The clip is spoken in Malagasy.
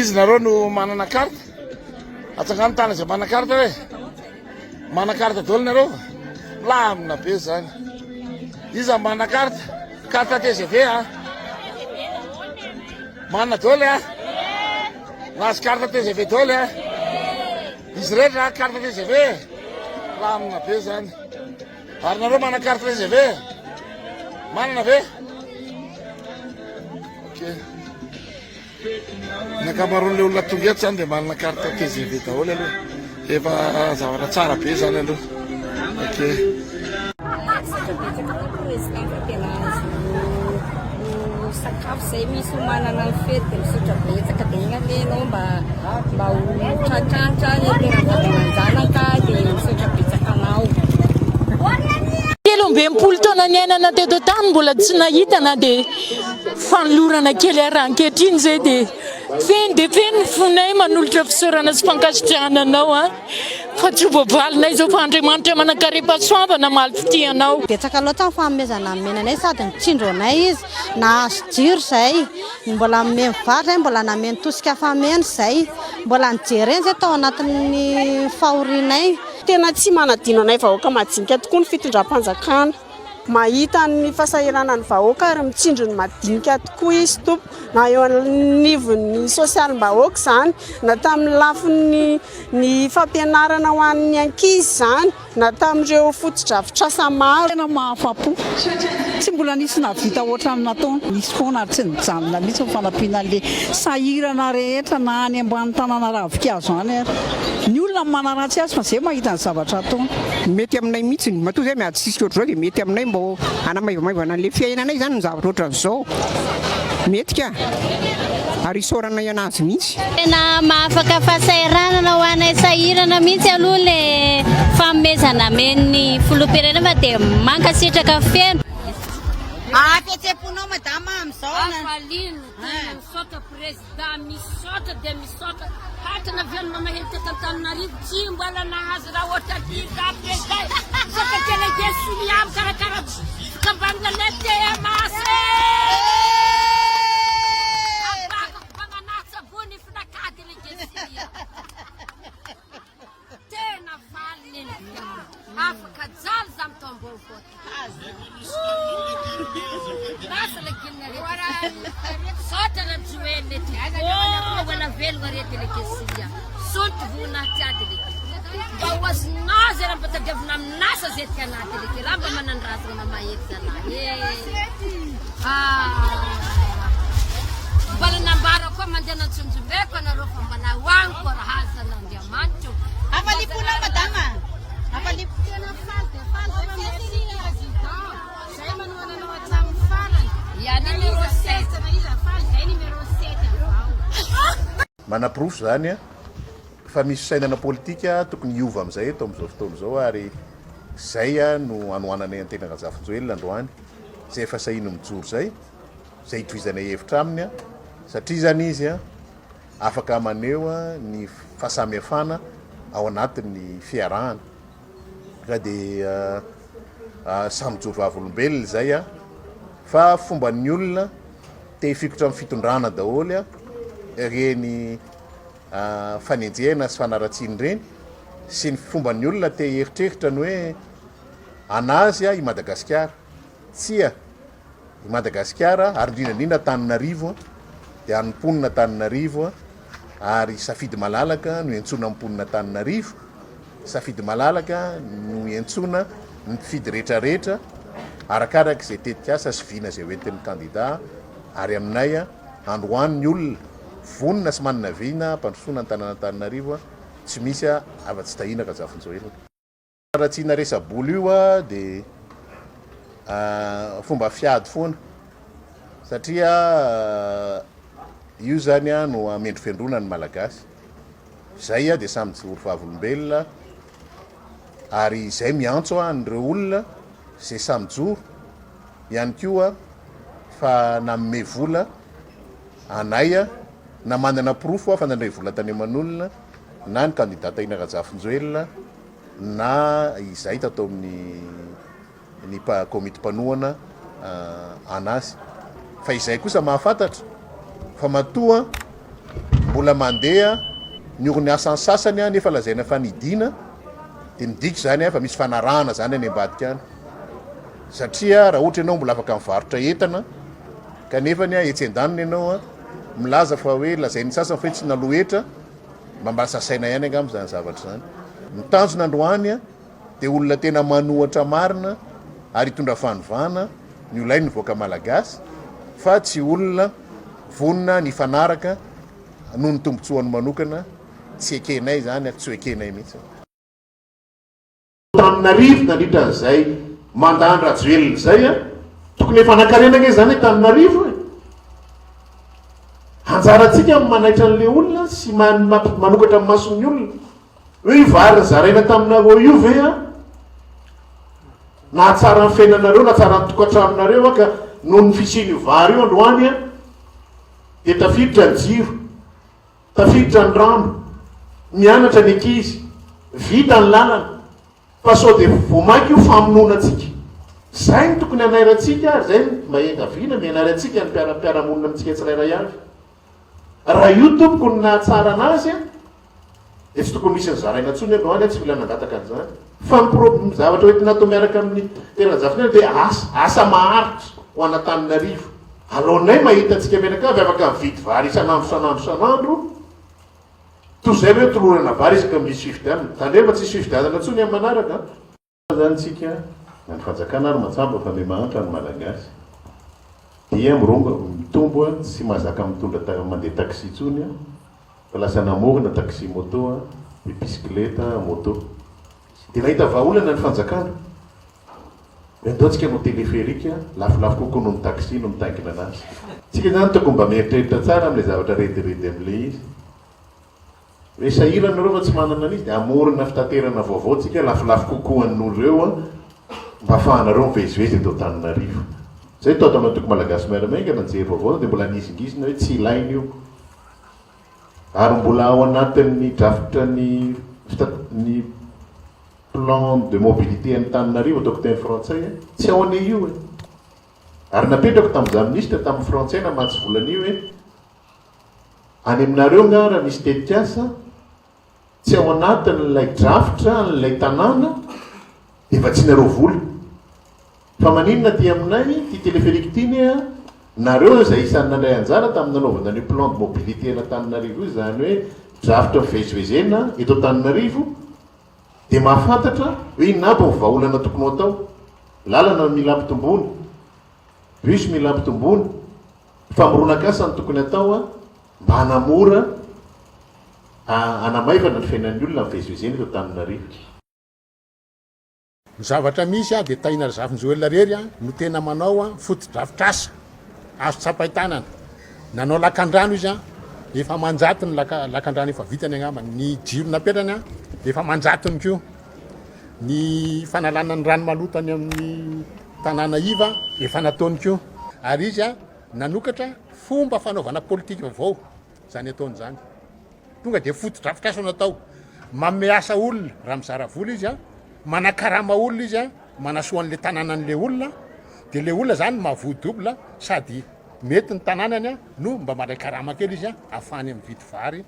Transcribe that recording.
izy nareo no manana carte atsangano tany izay manana carte hoe manana carte daholo nareo lamina be zany izy manana carte TGV manana daholo nahazo carte TGV daholo izy rehetra carte TGV lamina be zany ary nareo manana carte TGV manana ve okey ny ankamaroan'le olona tonga eto zany dia manana carte TGV daholo aloha efa zavatra tsara be zany aloha okey sakafo zay misy manana ny fety dia misotra betsaka dia igny alenao mba ho tratratra tena vatananjanaka dia misotra betsaka anao 20 taona niainana teto tany mbola tsy nahitana dia fanolorana kely araha ankehitriny zay dia feny fonay manolotra fisaorana sy fankasitrahana anao fa tsy voavalinay zao fa Andriamanitra manakaripasoavana maly fitianao betsaka loatra ny fanomezana menanay sady mitsindro anay izy nahazo jiro zay mbola memy vatra mbola nameny tosika fameny zay mbola nijereny zay tao anatin'ny fahorinay tena tsy manadino anay vahoaka majinika tokoa ny fitondram-panjakana mahita ny fasahirana ny vahoaka ary mitsindro ny madinika tokoa izy tompo na eo anivon'ny sosialim-bahoaka zany na tamin'ny lafiny ny fampianarana ho an'ny ankizy zany na tamin'ireo fotodrafitrasa maro tena mahafapo tsy mbola nisy navita oatra ny nataona nisy foana ary tsy nijanona mihitsy fanampiana an'le sahirana rehetra na any ambany tanàna ravikazo any ary ny olona manaratsy azy fa zay mahita ny zavatra ataona mety aminay mihitsy matoa zay miady sisy ohatr'izao dia mety aminay mbo anamaivamaivana an'le fiainanay zany ny zavatra ohatr'izao mety ka ary isaorana ianazy mihitsy tena mahafaka fahasahiranana ho anay sahirana mihitsy aloha le fanomezana men'ny filoham-pirenena fa dia mankasitraka feno fihetsem-ponao madama amin'izao afalino misaotra président misaotra dia misaotra hatana avy any mamahety tantaninarivo tsy mbola nahazo raha ohatra tika président misaotra délégation miamo karakara kambanina le TMAC fananatsabony finaka délégation tena valiny afaka jaly za mitombo voty Rasa legiona sorta na joelho wala velho arete legesia sunto vuna tiade legi bawas nós era para ter na nasa zetia na legi lamba manandrasa na maeta na bala nambara ko mandana tsunjube ko na rofa bana wanko rahasa na diamanto afali puna madama afali tena falte manaprofo zany fa misy sainana politika tokony hiova amin'izay eto amin'izao fotoana izao ary zay no anohananay antena Rasoamaromaka androany zay efa sahino mijoro zay hitovizanay hevitra aminy satria zany izy afaka maneho ny fahasamihafana ao anatin'ny fiarahana ka dia samy mijoro vavolombelona zay fa fomba ny olona te hifikotra amin'ny fitondrana daholo reny fanenjehana sy fanaratsiny reny sy ny fomba ny olona te heritreritra ny hoe anazy i Madagasikara tsia i Madagasikara ary indrindrandrindra Antananarivo dia anomponina Antananarivo ary safidy malalaka no iantsona amponina Antananarivo safidy malalaka no iantsona ny mpifidy rehetrarehetra arakaraka izay tetika asa sy vina izay hoentin'ny candidat ary aminay androany ny olona vonina sy manana vina mpandrosoana ny tanàna Antananarivo tsy misy afa-tsy tahina ka zafinjoelona ratsiana resaboly io dia fomba fiady foana satria io zany no amendro fiandrona ny Malagasy zay dia samy joro vavolombelona ary zay miantso an'ireo olona zay samy joro ihany koa fa namme vola anay na manana profo fa nandray vola tany aman'olona na ny candidat ina Rasoamaromaka na izay tatao amin'ny komity mpanohana anazy fa izay kosa mahafantatra fa matoa mbola mandeha niorony asan'ny sasany a nefa lazaina fa nidina dia midika zany a fa misy fanarahana zany any ambadika any satria raha ohatra ianao mbola afaka mivarotra entana kanefany a etsy an-daniny ianao a milaza fa hoe lazain'ny sasany fa tsy nalohetra mba mbala sasaina ihany angamba zany zavatra zany mitanjona androany a dia olona tena manohatra marina ary hitondra fanovana ny olay ny voaka malagasy fa tsy olona vonina ny fanaraka noho ny tombotsoany manokana tsy ekenay zany tsy ekenay mihitsy Taninarivo nandritra an'izay mandany rajoelina zay a tokony efa nakarenaka zany Taninarivo anjaratsika manaitra an'le olona sy manokatra amin'ny mason'ny olona hoe io vary zaraina taminareo io ve a na tsara ny fiainanareo na tsara ny tokantranonareo a ka noho ny fisiny vary io androany a dia tafiditra ny jiro tafiditra ny rano mianatra ny ankizy vita ny lalana fa sao dia vomaky io famononatsika zay ny tokony anairantsika zay mahengaviana mianaratsika ny mpiaramonina amintsika tsirairay avy raha io tompoko ny nahatsara anazy a dia tsy tokony misy ny zaraina ntsony androany a tsy mila nangataka an'izany fa zavatra hoe natao miaraka amin'ny teranjafina dia asa maharitra ho anatananarivo alohanay mahita antsika menaka avy afaka mividy vary isanandro toy zay hoe tolorana vary isaka misy fifidianana zany hoe mba tsisy fifidianana ntsony amin'ny manaraka zany tsika na ny fanjakana ary matsamba fa mimahantra ny malagasy dia mironga mitombo a tsy mahazaka mitondra mandeha taxi tsony a fa lasa namorona taxi moto a bisikileta moto dia nahita vahaolana ny fanjakana endaontsika no téléphérique lafolafo kokoa no ny taxi no mitangina anazy tsika zany toko mba mieritreritra tsara amin'le zavatra rediredy amin'le izy hoe sahiranareo fa tsy manana an'izy dia amorona fitaterana vaovao tsika lafolafo kokoa an'oloreo a mba afahanareo mivezivezy eto Taninarivo zay tao tamatoko malagasy miaramainga nanjery vaovao dia mbola nisingizina hoe tsy ilaina io ary mbola ao anatin'ny drafitra ny plan de mobilité any Taninarivo ataoko teny frantsay tsy ao ane io ary napetrako tamin'izany ministre tamin'ny frantsay na matsy volan'io hoe any aminareo nga raha misy tetikasa tsy ao anatin'ilay drafitra n'ilay tanàna dia efa tsy nareo vola fa maninona ty aminay ty téléphérique tiny a nareo zay isan'ny nandray anjara tamin'ny nanaovana ny plan de mobilité na Taninarivo io zany hoe drafitra mivezivezena eto Taninarivo dia mahafantatra hoe inona aby ny vahaolana tokony atao lalana mila ampitombony bus mila ampitombony famoronakasa ny tokony atao a mba hanamora anamaivana ny fiainan'ny olona mivezivezena eto Taninarivo ny zavatra misy a dia tahina zafinjoelona rery a no tena manao a foto-drafitrasa azo tsapaitanana nanao lakandrano izy a efa manjaty ny lakandrano efa vitany angamba ny jiro napetrany a efa manjatony ko ny fanalana ny rano malotany amin'ny tanàna iva efa nataony ko ary izy a nanokatra fomba fanaovana politika vaovao zany ataony zany tonga dia foto-drafitrasa natao mameasa olona raha mizara vola izy a manakarama olona izy a manasoan'le tanànan'le olona dia le olona zany mahavoadobla sady mety ny tanànany a no mba mandray karama kely izy a ahafahany amin'ny vidy vary